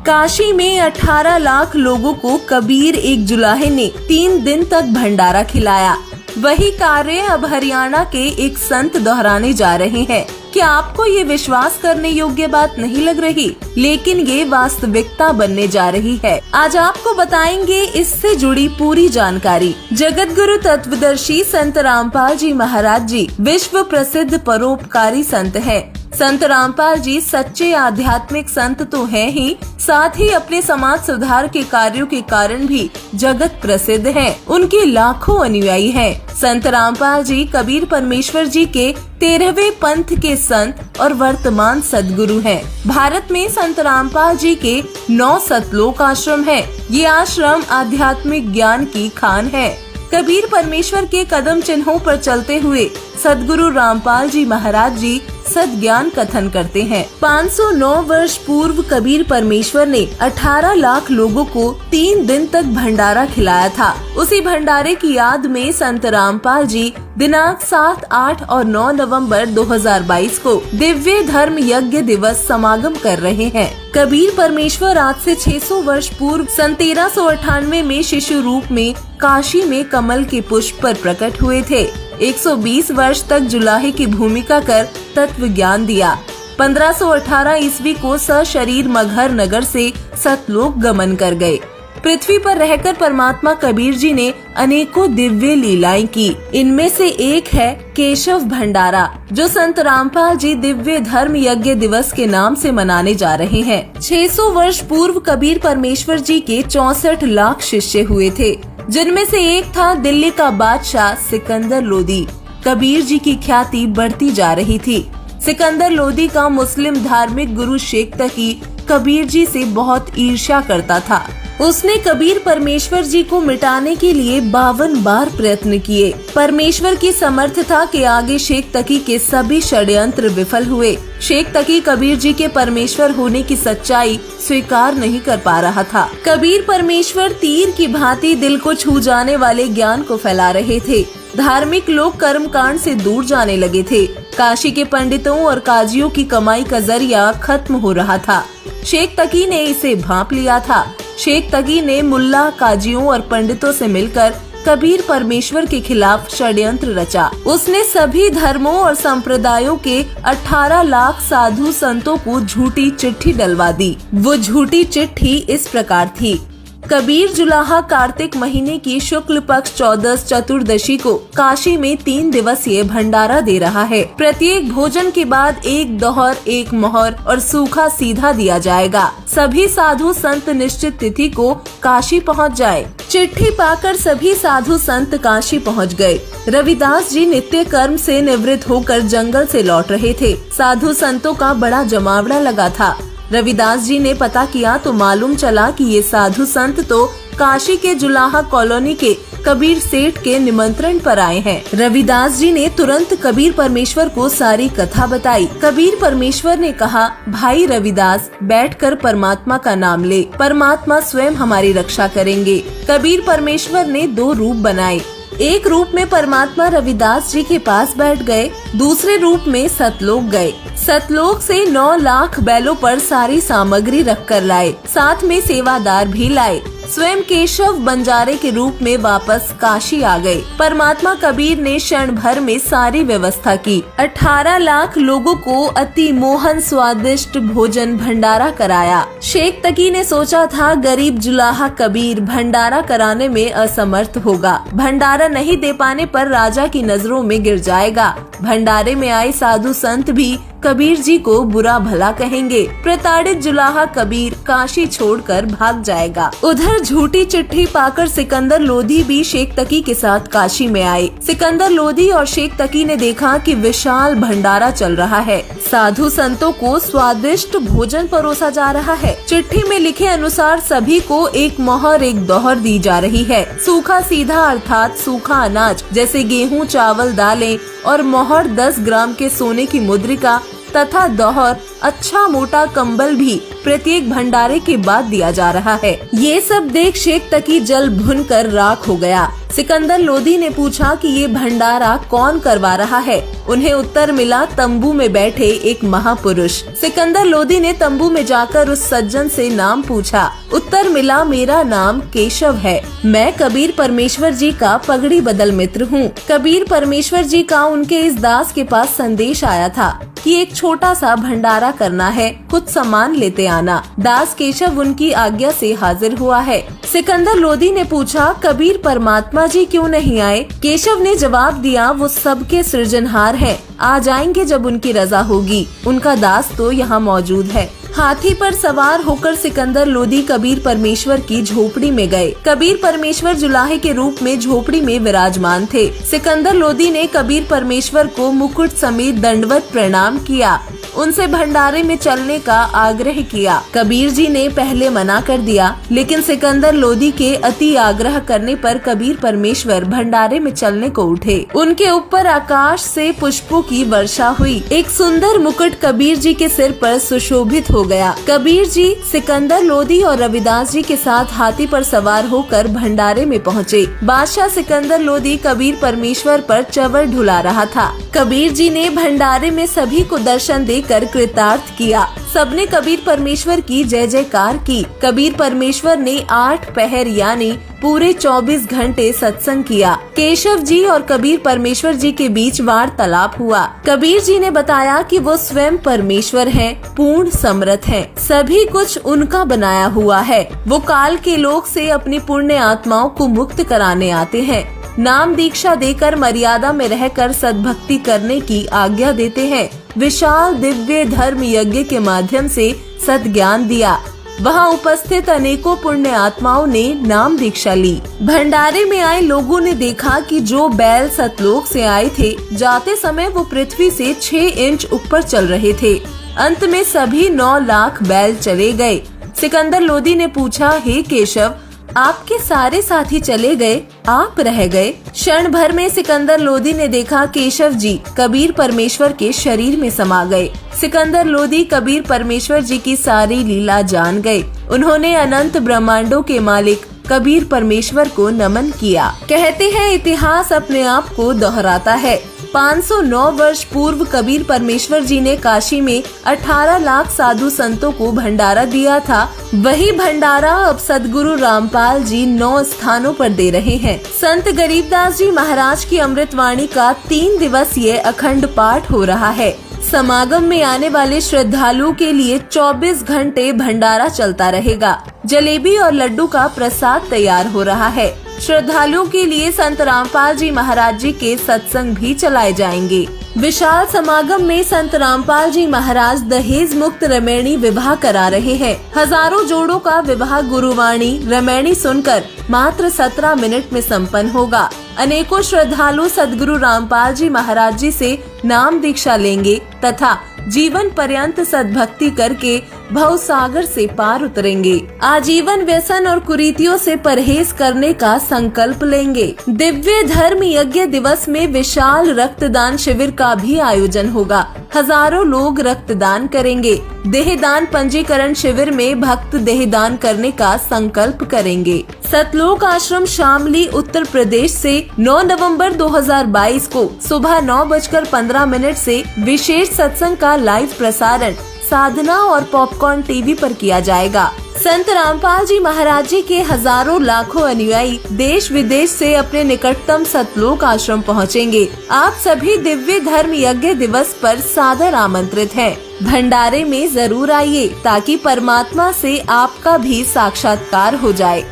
काशी में 18 लाख लोगों को कबीर एक जुलाहे ने 3 दिन तक भंडारा खिलाया। वही कार्य अब हरियाणा के एक संत दोहराने जा रहे हैं। क्या आपको ये विश्वास करने योग्य बात नहीं लग रही? लेकिन ये वास्तविकता बनने जा रही है। आज आपको बताएंगे इससे जुड़ी पूरी जानकारी। जगत गुरु तत्वदर्शी संत रामपाल जी महाराज जी विश्व प्रसिद्ध परोपकारी संत हैं। संत रामपाल जी सच्चे आध्यात्मिक संत तो हैं ही, साथ ही अपने समाज सुधार के कार्यों के कारण भी जगत प्रसिद्ध हैं। उनके लाखों अनुयायी हैं। संत रामपाल जी कबीर परमेश्वर जी के 13वें पंथ के संत और वर्तमान सदगुरु हैं। भारत में संत रामपाल जी के 9 सतलोक आश्रम हैं। ये आश्रम आध्यात्मिक ज्ञान की खान है। कबीर परमेश्वर के कदम चिन्हों पर चलते हुए सदगुरु रामपाल जी महाराज जी सद्ज्ञान कथन करते हैं। 509 वर्ष पूर्व कबीर परमेश्वर ने 18 लाख लोगों को 3 दिन तक भंडारा खिलाया था। उसी भंडारे की याद में संत रामपाल जी दिनांक 7, 8 और 9 नवंबर 2022 को दिव्य धर्म यज्ञ दिवस समागम कर रहे हैं। कबीर परमेश्वर आज से 600 वर्ष पूर्व सन 1398 में शिशु रूप में काशी में कमल के पुष्प पर प्रकट हुए थे। 120 वर्ष तक जुलाहे की भूमिका कर तत्व ज्ञान दिया। 1518 ईस्वी को सशरीर मगहर नगर से सतलोक गमन कर गए। पृथ्वी पर रहकर परमात्मा कबीर जी ने अनेकों दिव्य लीलाएं की। इनमें से एक है केशव भंडारा, जो संत रामपाल जी दिव्य धर्म यज्ञ दिवस के नाम से मनाने जा रहे हैं। 600 वर्ष पूर्व कबीर परमेश्वर जी के 64 लाख शिष्य हुए थे, जिनमें से एक था दिल्ली का बादशाह सिकंदर लोदी। कबीर जी की ख्याति बढ़ती जा रही थी। सिकंदर लोदी का मुस्लिम धार्मिक गुरु शेख तकी कबीर जी से बहुत ईर्ष्या करता था। उसने कबीर परमेश्वर जी को मिटाने के लिए 52 बार प्रयत्न किए। परमेश्वर की समर्थ था कि आगे शेख तकी के सभी षड्यंत्र विफल हुए। शेख तकी कबीर जी के परमेश्वर होने की सच्चाई स्वीकार नहीं कर पा रहा था। कबीर परमेश्वर तीर की भांति दिल को छू जाने वाले ज्ञान को फैला रहे थे। धार्मिक लोग कर्म कांड से दूर जाने लगे थे। काशी के पंडितों और काजियों की कमाई का जरिया खत्म हो रहा था। शेख तकी ने इसे भांप लिया था। शेख तकी ने मुल्ला, काजियों और पंडितों से मिलकर कबीर परमेश्वर के खिलाफ षड्यंत्र रचा। उसने सभी धर्मों और संप्रदायों के 18 लाख साधु संतों को झूठी चिट्ठी डलवा दी। वो झूठी चिट्ठी इस प्रकार थी: कबीर जुलाहा कार्तिक महीने की शुक्ल पक्ष 14 चतुर्दशी को काशी में 3 दिवसीय भंडारा दे रहा है। प्रत्येक भोजन के बाद एक दोहर, एक मोहर और सूखा सीधा दिया जाएगा। सभी साधु संत निश्चित तिथि को काशी पहुंच जाए। चिट्ठी पाकर सभी साधु संत काशी पहुंच गए। रविदास जी नित्य कर्म से निवृत्त होकर जंगल से लौट रहे थे। साधु संतों का बड़ा जमावड़ा लगा था। रविदास जी ने पता किया तो मालूम चला कि ये साधु संत तो काशी के जुलाहा कॉलोनी के कबीर सेठ के निमंत्रण पर आए हैं। रविदास जी ने तुरंत कबीर परमेश्वर को सारी कथा बताई। कबीर परमेश्वर ने कहा, भाई रविदास, बैठकर परमात्मा का नाम ले, परमात्मा स्वयं हमारी रक्षा करेंगे। कबीर परमेश्वर ने 2 रूप बनाए। एक रूप में परमात्मा रविदास जी के पास बैठ गए, दूसरे रूप में सतलोक गए। सतलोक से 9 लाख बैलों पर सारी सामग्री रख कर लाए, साथ में सेवादार भी लाए। स्वयं केशव बंजारे के रूप में वापस काशी आ गए। परमात्मा कबीर ने क्षण भर में सारी व्यवस्था की। 18 लाख लोगों को अति मोहन स्वादिष्ट भोजन भंडारा कराया। शेख तकी ने सोचा था गरीब जुलाहा कबीर भंडारा कराने में असमर्थ होगा, भंडारा नहीं दे पाने पर राजा की नजरों में गिर जाएगा। भंडारे में आए साधु संत भी कबीर जी को बुरा भला कहेंगे। प्रताड़ित जुलाहा कबीर काशी छोड़कर भाग जाएगा। उधर झूठी चिट्ठी पाकर सिकंदर लोधी भी शेख तकी के साथ काशी में आए। सिकंदर लोधी और शेख तकी ने देखा कि विशाल भंडारा चल रहा है। साधु संतों को स्वादिष्ट भोजन परोसा जा रहा है। चिट्ठी में लिखे अनुसार सभी को एक मोहर, एक दोहर दी जा रही है। सूखा सीधा अर्थात सूखा अनाज जैसे गेहूँ, चावल, दालें और मोहर 10 ग्राम के सोने की मुद्रिका तथा दोहर अच्छा मोटा कंबल भी प्रत्येक भंडारे के बाद दिया जा रहा है। ये सब देख शेख तकी जल भुनकर राख हो गया। सिकंदर लोदी ने पूछा कि ये भंडारा कौन करवा रहा है। उन्हें उत्तर मिला, तंबू में बैठे एक महापुरुष। सिकंदर लोदी ने तंबू में जाकर उस सज्जन से नाम पूछा। उत्तर मिला, मेरा नाम केशव है। मैं कबीर परमेश्वर जी का पगड़ी बदल मित्र हूँ। कबीर परमेश्वर जी का उनके इस दास के पास संदेश आया था कि एक छोटा सा भंडारा करना है, कुछ सामान लेते आना। दास केशव उनकी आज्ञा से हाजिर हुआ है। सिकंदर लोदी ने पूछा, कबीर परमात्मा जी क्यों नहीं आए? केशव ने जवाब दिया, वो सबके सृजनहार हैं, आ जाएंगे जब उनकी रजा होगी। उनका दास तो यहाँ मौजूद है। हाथी पर सवार होकर सिकंदर लोदी कबीर परमेश्वर की झोपड़ी में गए। कबीर परमेश्वर जुलाहे के रूप में झोपड़ी में विराजमान थे। सिकंदर लोदी ने कबीर परमेश्वर को मुकुट समेत दंडवत प्रणाम किया। उनसे भंडारे में चलने का आग्रह किया। कबीर जी ने पहले मना कर दिया, लेकिन सिकंदर लोदी के अति आग्रह करने पर कबीर परमेश्वर भंडारे में चलने को उठे। उनके ऊपर आकाश से पुष्पों की वर्षा हुई। एक सुंदर मुकुट कबीर जी के सिर पर सुशोभित हो गया। कबीर जी सिकंदर लोदी और रविदास जी के साथ हाथी पर सवार होकर भंडारे में पहुँचे। बादशाह सिकंदर लोदी कबीर परमेश्वर पर चवर ढुला रहा था। कबीर जी ने भंडारे में सभी को दर्शन देकर कृतार्थ किया। सबने कबीर परमेश्वर की जय जयकार की। कबीर परमेश्वर ने 8 पहर यानी पूरे 24 घंटे सत्संग किया। केशव जी और कबीर परमेश्वर जी के बीच वार्तालाप हुआ। कबीर जी ने बताया कि वो स्वयं परमेश्वर हैं, पूर्ण समर्थ हैं, सभी कुछ उनका बनाया हुआ है। वो काल के लोक से अपनी पुण्य आत्माओं को मुक्त कराने आते हैं। नाम दीक्षा देकर मर्यादा में रहकर सद्भक्ति करने की आज्ञा देते हैं। विशाल दिव्य धर्म यज्ञ के माध्यम से सद्ज्ञान दिया। वहाँ उपस्थित अनेकों पुण्य आत्माओं ने नाम दीक्षा ली। भंडारे में आए लोगों ने देखा कि जो बैल सतलोक से आए थे, जाते समय वो पृथ्वी से 6 इंच ऊपर चल रहे थे। अंत में सभी 9 लाख बैल चले गए। सिकंदर लोदी ने पूछा, हे केशव, आपके सारे साथी चले गए, आप रह गए। क्षण भर में सिकंदर लोदी ने देखा केशव जी कबीर परमेश्वर के शरीर में समा गए। सिकंदर लोदी कबीर परमेश्वर जी की सारी लीला जान गए। उन्होंने अनंत ब्रह्मांडों के मालिक कबीर परमेश्वर को नमन किया। कहते हैं इतिहास अपने आप को दोहराता है। 509 वर्ष पूर्व कबीर परमेश्वर जी ने काशी में 18 लाख साधु संतों को भंडारा दिया था। वही भंडारा अब सदगुरु रामपाल जी 9 स्थानों पर दे रहे हैं। संत गरीबदास जी महाराज की अमृतवाणी का 3 दिवसीय अखंड पाठ हो रहा है। समागम में आने वाले श्रद्धालुओं के लिए 24 घंटे भंडारा चलता रहेगा। जलेबी और लड्डू का प्रसाद तैयार हो रहा है। श्रद्धालुओं के लिए संत रामपाल जी महाराज जी के सत्संग भी चलाए जाएंगे। विशाल समागम में संत रामपाल जी महाराज दहेज मुक्त रमैणी विवाह करा रहे हैं। हजारों जोड़ों का विवाह गुरुवाणी रमैणी सुनकर मात्र 17 मिनट में संपन्न होगा। अनेकों श्रद्धालु सदगुरु रामपाल जी महाराज जी से नाम दीक्षा लेंगे तथा जीवन पर्यंत सद्भक्ति करके भव सागर से पार उतरेंगे। आजीवन व्यसन और कुरीतियों से परहेज करने का संकल्प लेंगे। दिव्य धर्म यज्ञ दिवस में विशाल रक्तदान शिविर का भी आयोजन होगा। हजारों लोग रक्तदान करेंगे। देहदान पंजीकरण शिविर में भक्त देहदान करने का संकल्प करेंगे। सतलोक आश्रम शामली उत्तर प्रदेश से 9 नवंबर 2022 को सुबह 9:15 से विशेष सत्संग का लाइव प्रसारण साधना और पॉपकॉर्न टीवी पर किया जाएगा। संत रामपाल जी महाराज जी के हजारों लाखों अनुयायी देश विदेश से अपने निकटतम सतलोक आश्रम पहुंचेंगे। आप सभी दिव्य धर्म यज्ञ दिवस पर सादर आमंत्रित हैं। भंडारे में जरूर आइए ताकि परमात्मा से आपका भी साक्षात्कार हो जाए।